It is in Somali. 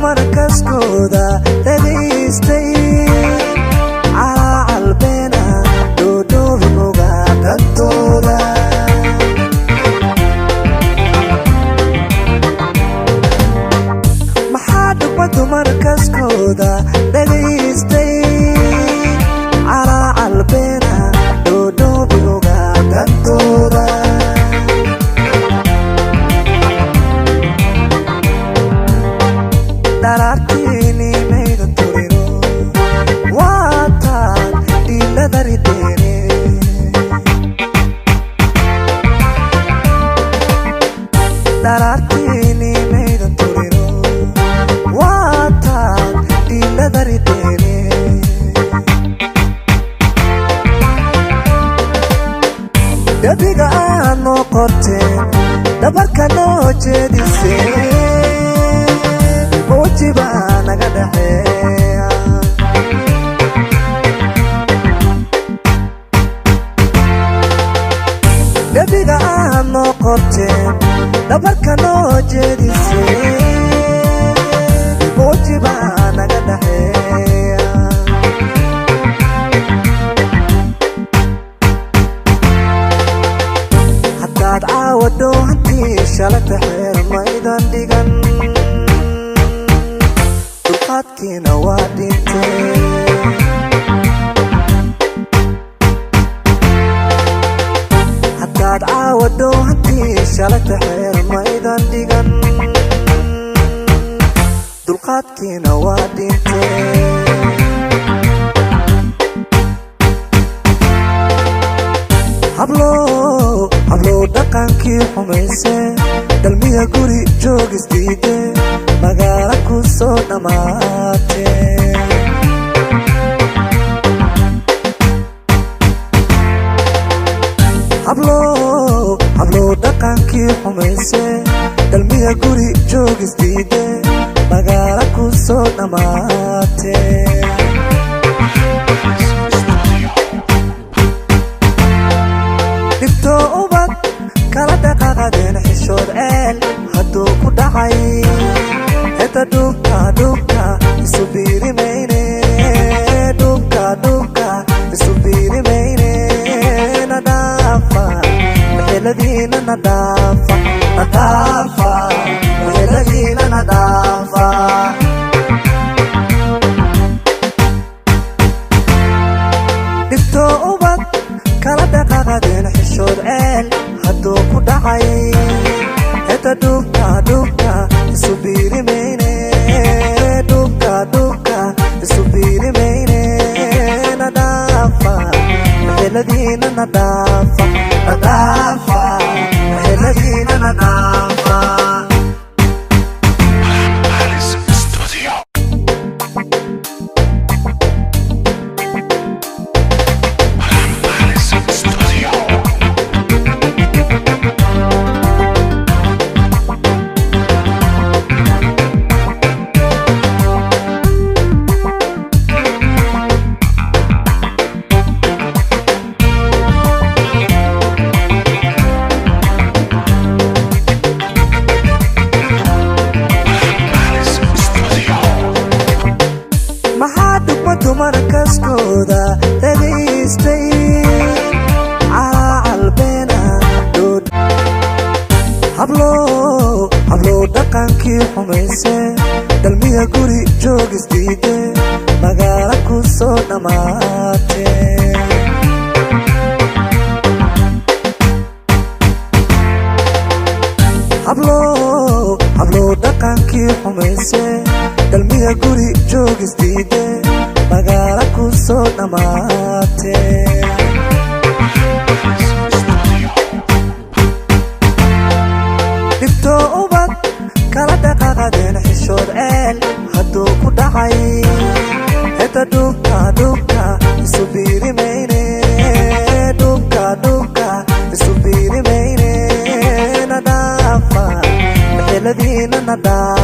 markaskooda dhagaystay calaalbeena doodhoobi ogaa dantooda maxaa dhubadu markaskooda dhagaystay calaalbeena doodhoobi ogaa dantooda darartini mayda turiro waataan dhiiladarideene darartini mayda turiro waataan dhiiladarideene dhabiga aan noo qorteen dhabarka noo jeedisee موجبا naga dhaxeeya dhabiga aan noo qorteen dhabarka noo jeedisee muujiba naga dhaxeeya haddaad caawado hantii shalata xeer maydan dhigan dulqaadkiina waa dhintee haddaad caawado hantii shalata xeer maydan dhigan dulqaadkiina waa dhintee hablow dhaqankii xumayse dalmiya guri joogisdiide magaala ku soo dhammaatee hablow dhaqankii xumayse dalmiya guri joogisdiide magaala ku soo dhammaatee dhibto ubad kala dhaqaaqadeen xishood ceel hadduu ku dhacay heta dhubka isu biirimayne dhubka isu biirimayne nadaafa meheladiina nadaafa meheladiina nadaafa dhibto ubad kala dhaqaaqadeen xishood ceel hadduu ku dhacay heta dhubka isu biirimayne dhubka isu biirimayne nadaafa meheladiina nadaafa meheladiina nadaafa markaskooda dhagaystay calaalbeena hablow dhaqankii xumayse dalmiya guri joogisdiide magaala ku soo dhammaatee hablow dhaqankii xumayse dalmiya guri joogisdiide magaala ku soo dhammaatee dhibto ubad kala dhaqaaqadeen xishood ceel hadduu ku dhacay heta dhubka isu biirimayne dhubka isu biirimayne nadaafa meheladiina nadaafa